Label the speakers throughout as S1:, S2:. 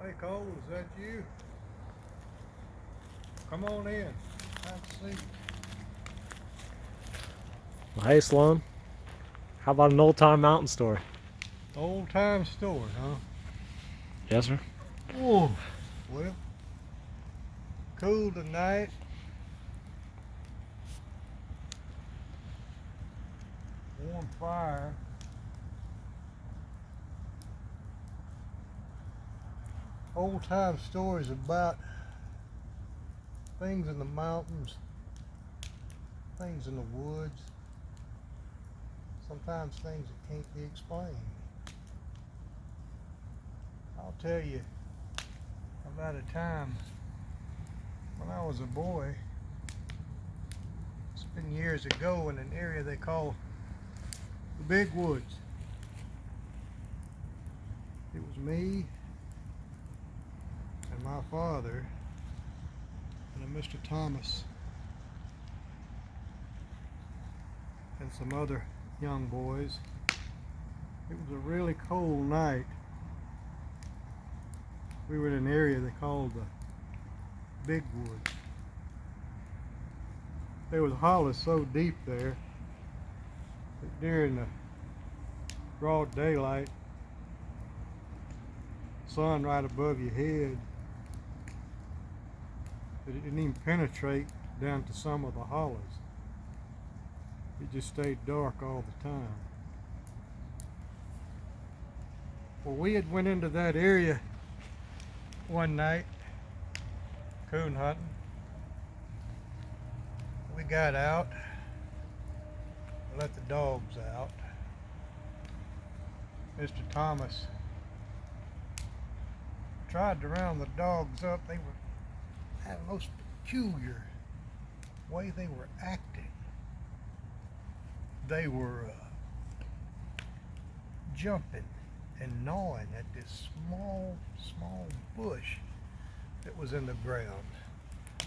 S1: Hey Cole, is that you? Come on in. Have a seat.
S2: Well, hey Sloan, how about an old time mountain story?
S1: Old time story, huh?
S2: Yes, sir.
S1: Oh, well, cool tonight. Warm fire. Old time stories about things in the mountains, things in the woods, sometimes things that can't be explained. I'll tell you about a time when I was a boy. It's been years ago in an area they call the Big Woods. It was me and my father and a Mr. Thomas and some other young boys. It was a really cold night. We were in an area they called the Big Woods. There was hollows so deep there that during the broad daylight, sun right above your head, that it didn't even penetrate down to some of the hollows. It just stayed dark all the time. Well, we had went into that area one night coon hunting. We got out, let the dogs out. Mr. Thomas tried to round the dogs up. They had a most peculiar way they were acting. They were jumping and gnawing at this small bush that was in the ground.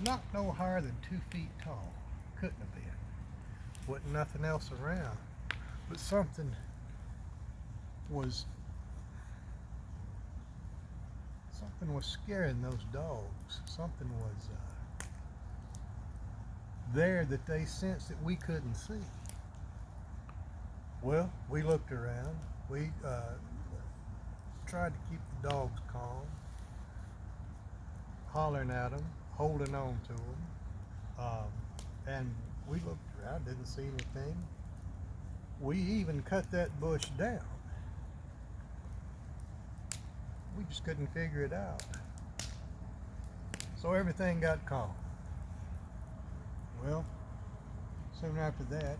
S1: Not no higher than 2 feet tall. Couldn't have been. Wasn't nothing else around. But something was scaring those dogs. Something was there that they sensed that we couldn't see. Well, we looked around. We tried to keep the dogs calm, hollering at them, holding on to them, and we looked around, didn't see anything. We even cut that bush down. We just couldn't figure it out. So everything got calm. Well, soon after that,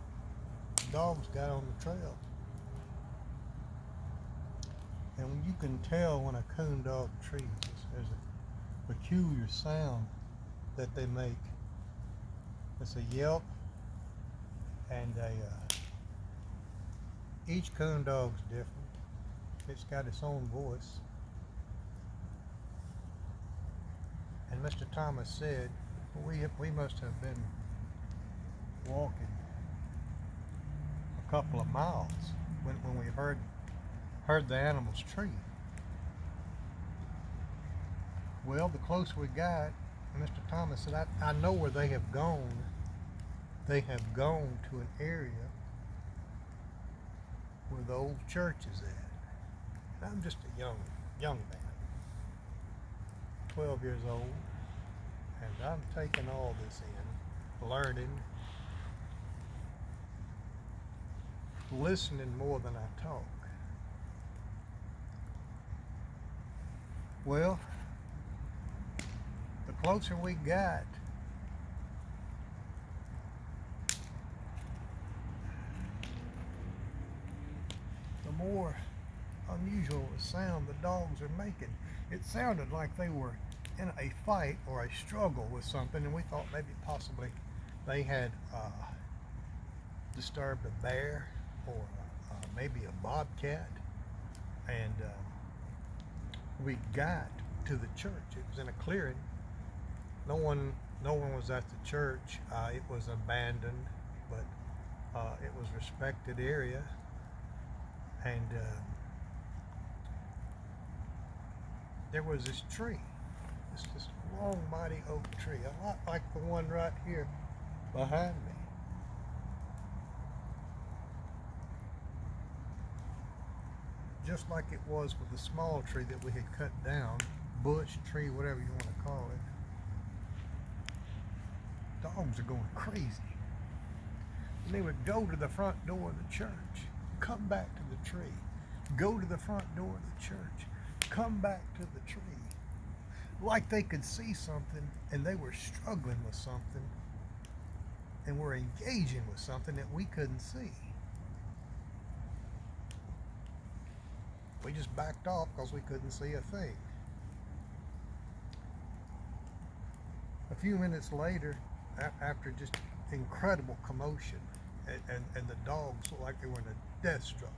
S1: the dogs got on the trail. And you can tell when a coon dog trees, there's a peculiar sound that they make. It's a yelp, and each coon dog's different. It's got its own voice. And Mr. Thomas said, we must have been walking a couple of miles when we heard the animals tree. Well, the closer we got, Mr. Thomas said, I know where they have gone. They have gone to an area where the old church is at. And I'm just a young man, 12 years old, and I'm taking all this in, learning, listening more than I talk. Well, the closer we got, the more unusual the sound the dogs are making. It sounded like they were in a fight or a struggle with something, and we thought maybe possibly they had disturbed a bear or maybe a bobcat. And we got to the church. It was in a clearing. No one was at the church. It was abandoned, but it was a respected area. And there was this tree, this long, mighty oak tree, a lot like the one right here behind me. Just like it was with the small tree that we had cut down, bush, tree, whatever you want to call it. Dogs are going crazy. And they would go to the front door of the church, come back to the tree, go to the front door of the church, come back to the tree. Like they could see something and they were struggling with something and were engaging with something that we couldn't see. We just backed off because we couldn't see a thing. A few minutes later, after just incredible commotion, and the dogs looked like they were in a death struggle,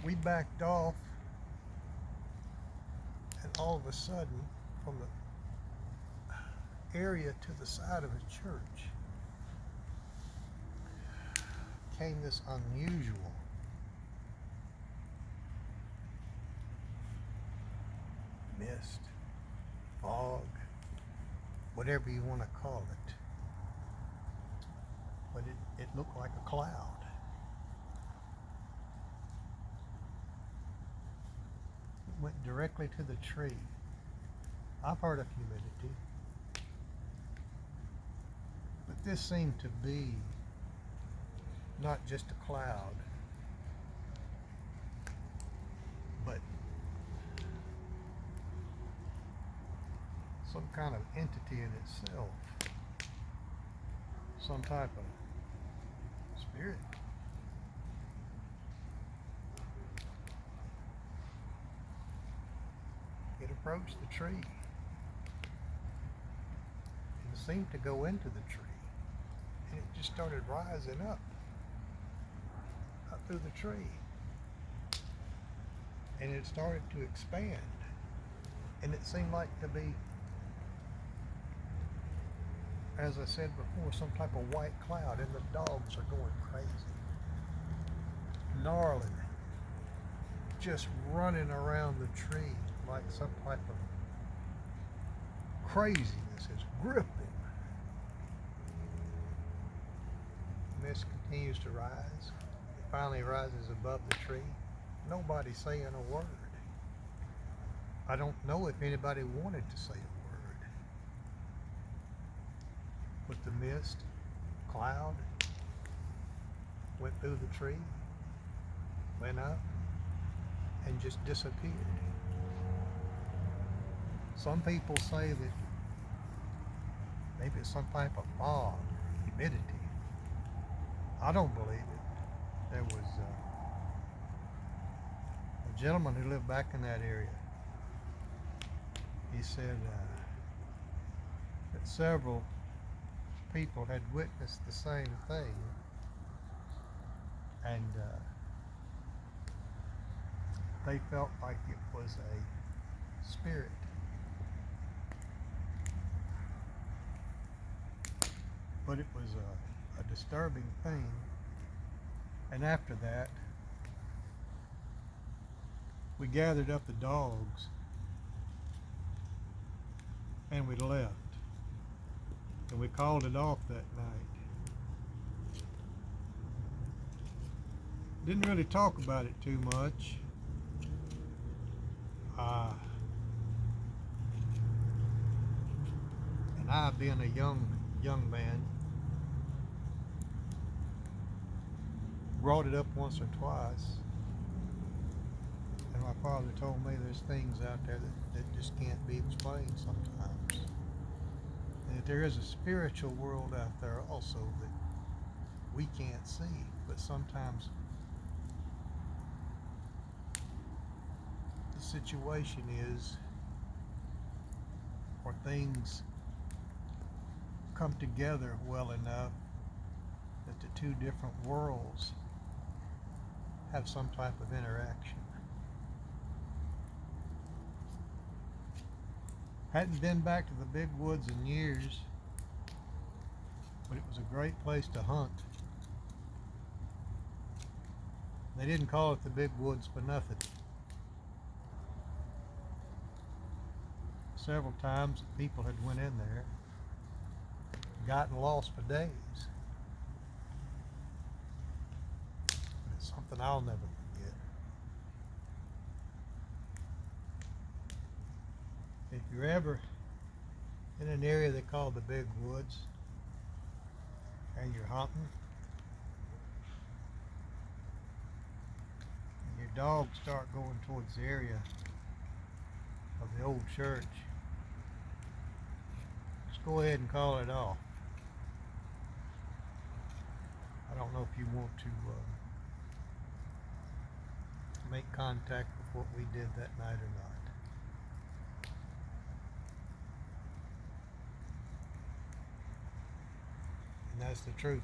S1: we backed off, and all of a sudden, from the area to the side of the church, came this unusual mist, fog, whatever you want to call it. But it looked like a cloud. It went directly to the tree. I've heard of humidity, but this seemed to be not just a cloud, but some kind of entity in itself, some type of spirit. It approached the tree, and it seemed to go into the tree, and it just started rising up through the tree, and it started to expand, and it seemed like to be, as I said before, some type of white cloud, and the dogs are going crazy, gnarling, just running around the tree like some type of craziness is gripping. The mist continues to rise. It finally rises above the tree. Nobody's saying a word. I don't know if anybody wanted to say a word. But the mist, cloud, went through the tree, went up, and just disappeared. Some people say that maybe it's some type of fog, humidity. I don't believe it. There was a gentleman who lived back in that area. He said that several people had witnessed the same thing, and they felt like it was a spirit. But it was a disturbing thing. And after that, we gathered up the dogs and we left. And we called it off that night. Didn't really talk about it too much. And I, being a young man, brought it up once or twice, and my father told me there's things out there that just can't be explained sometimes, and that there is a spiritual world out there also that we can't see, but sometimes the situation is, or things come together well enough that the two different worlds have some type of interaction. Hadn't been back to the big woods in years, but it was a great place to hunt. They didn't call it the big woods for nothing. several times that people had went in there, gotten lost for days. It's something I'll never forget. If you're ever in an area they call the Big Woods and you're hunting, and your dogs start going towards the area of the old church, just go ahead and call it off. I don't know if you want to make contact with what we did that night or not. And that's the truth.